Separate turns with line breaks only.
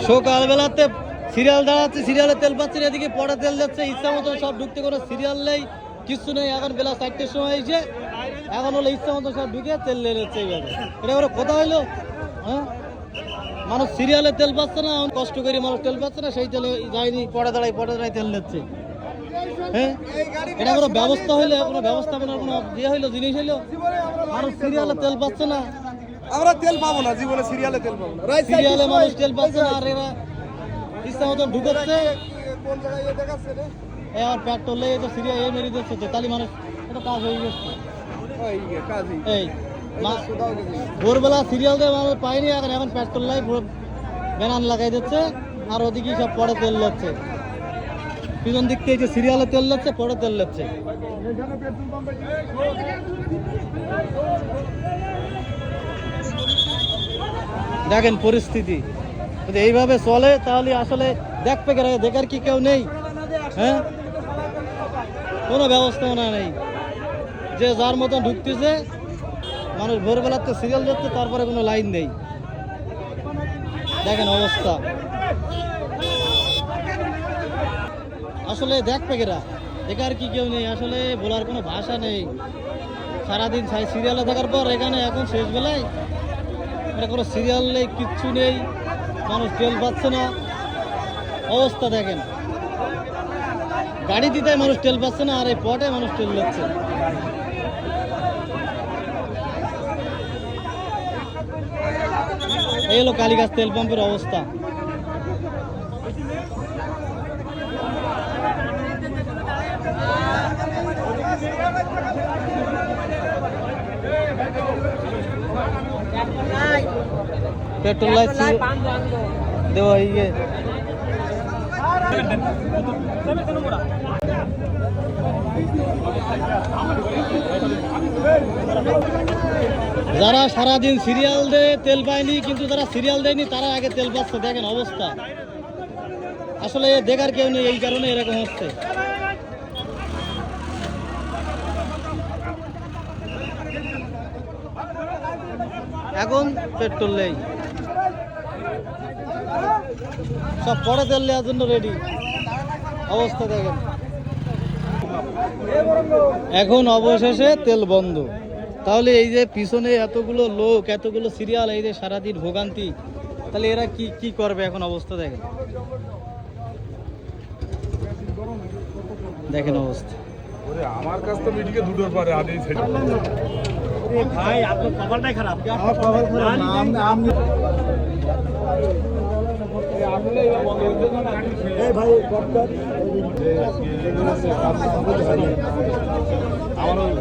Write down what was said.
সকালবেলাতে সিরিয়াল দাঁড়াচ্ছে, সিরিয়ালে তেল পাচ্ছে, এদিকে পরে তেল যাচ্ছে, ইচ্ছা মতো সব ঢুকতে, কোনো সিরিয়াল নেই, কিছু নেই। এখন বেলা 4টের সময় এসে এখন হলো ইচ্ছা মতো সব ঢুকে তেল নিয়ে যাচ্ছে। এইভাবে এটা করে কথা হইলো? হ্যাঁ, মানুষ সিরিয়ালে তেল পাচ্ছে না, এখন কষ্ট করে মানুষ তেল পাচ্ছে না, সেই তেলে যায়নি, পরে দাঁড়ায় তেল নিচ্ছে। হ্যাঁ, এটা কোনো ব্যবস্থা হইলো? কোনো ব্যবস্থাপনার কোনো ইয়ে হইলো, জিনিস হইলো? মানুষ সিরিয়ালে তেল পাচ্ছে না,
আমরা তেল পাবো না জীবনে, সিরিয়ালে তেল পাবো না।
সিরিয়ালে মানুষ তেল পাচ্ছে না, আর এরা ইচ্ছা মতন ঢুকাচ্ছে।
কোন জায়গায় দেখাচ্ছে রে?
আর পেট্রোল লেগে তো সিরিয়া এ মেরে দিচ্ছে, তাহলে মানুষ এটা কাজ হয়ে গেছে।
ওই কাজই
এই ভোরবেলা সিরিয়াল দিয়ে মানুষ পায়নি, এখন পেট্রোল লাই ব্যানার লাগাই দিচ্ছে, আর ওদিকে সব পরে তেল যাচ্ছে। পিছন দিক থেকে যে সিরিয়ালে তেল যাচ্ছে, পরে তেল যাচ্ছে। দেখেন পরিস্থিতি, যদি এইভাবে চলে তাহলে আসলে দেখবে কেন, দেখার কি কেউ নেই? হ্যাঁ, কোনো ব্যবস্থাপনা নেই, যে যার মতন ঢুকতেছে। মানুষ ভোরবেলাতে সিরিয়াল যাচ্ছে, তারপরে কোনো লাইন নেই। দেখেন অবস্থা, আসলে দেখবে কেরা, দেখার কি কেউ নেই, আসলে বলার কোনো ভাষা নেই। সারাদিন সিরিয়ালে থাকার পর এখানে এখন শেষ বেলায় এটা কোনো সিরিয়াল নেই, কিচ্ছু নেই, মানুষ তেল পাচ্ছে না। অবস্থা দেখেন, গাড়ি দিতে মানুষ তেল পাচ্ছে না, আর এই পটে মানুষ তেল যাচ্ছে। এই হলো কালীগাছ তেল পাম্পের অবস্থা। পেট্রোল লাইট দেওয়া ইয়ে যারা সারাদিন সিরিয়াল দিয়ে তেল পায়নি, কিন্তু যারা সিরিয়াল দেয়নি তারা আগে তেল পাচ্ছে। দেখেন অবস্থা, আসলে দেখার কেউ নেই, এই কারণে এরকম হচ্ছে। এখন পেট্রোল নেই, সব পরে তেল নেওয়ার জন্য রেডি। অবস্থা দেখেন, এখন অবশেষে তেল বন্ধ। তাহলে এই যে পিছনে এতগুলো লোক, এতগুলো সিরিয়াল, এই যে সারাদিন ভোগান্তি, তাহলে এরা কি কি করবে এখন? অবস্থা দেখেন, দেখেন অবস্থা।
আমার কাছ তো মিটিকে দুটোর পরে আদেই ছেড়ে
ভাই, আপনার কপালটাই খারাপ।
আমার কপাল খারাপ না, আমি এই ভাই ডক্টর আমারও